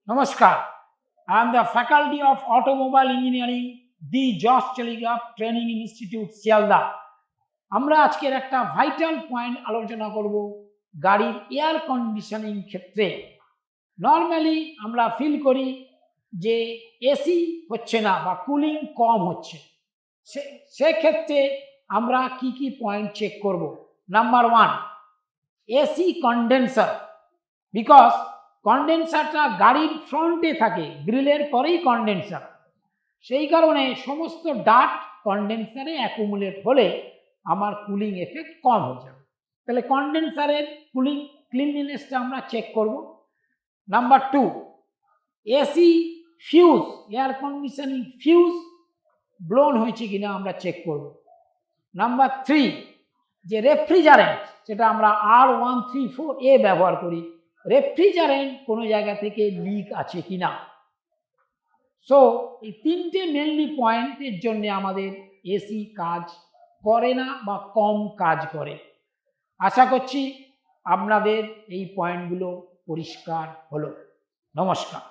Namaskar. I am the Faculty of Automobile Engineering, the Josh Telegraph Training Institute, Sealdah. আমরা আজকের একটা vital point আলোচনা করব গাড়ির এয়ার কন্ডিশনিং ক্ষেত্রে। নর্মালি আমরা ফিল করি যে এসি হচ্ছে না বা কুলিং কম হচ্ছে, সেক্ষেত্রে আমরা কি কি পয়েন্ট চেক করব। Number 1, AC condenser. বিকজ কন্ডেন্সারটা গাড়ির ফ্রন্টে থাকে, গ্রিলের পরেই কন্ডেন্সার, সেই কারণে সমস্ত ডাস্ট কন্ডেন্সারে অ্যাকুমুলেট হলে আমার কুলিং এফেক্ট কম হয়ে যাবে। তাহলে কন্ডেন্সারের কুলিং ক্লিনলিনেসটা আমরা চেক করব। Number 2, AC fuse, air conditioning fuse blown হয়েছে কিনা আমরা চেক করব। নাম্বার 3, যে রেফ্রিজারেন্ট, সেটা আমরা R134A ব্যবহার করি, রেফ্রিজারেন্ট কোনো জায়গা থেকে লিক আছে কিনা। সো এই তিনটে মেনলি পয়েন্টের জন্য আমাদের এসি কাজ করে না বা কম কাজ করে। আশা করছি আপনাদের এই পয়েন্টগুলো পরিষ্কার হলো। নমস্কার।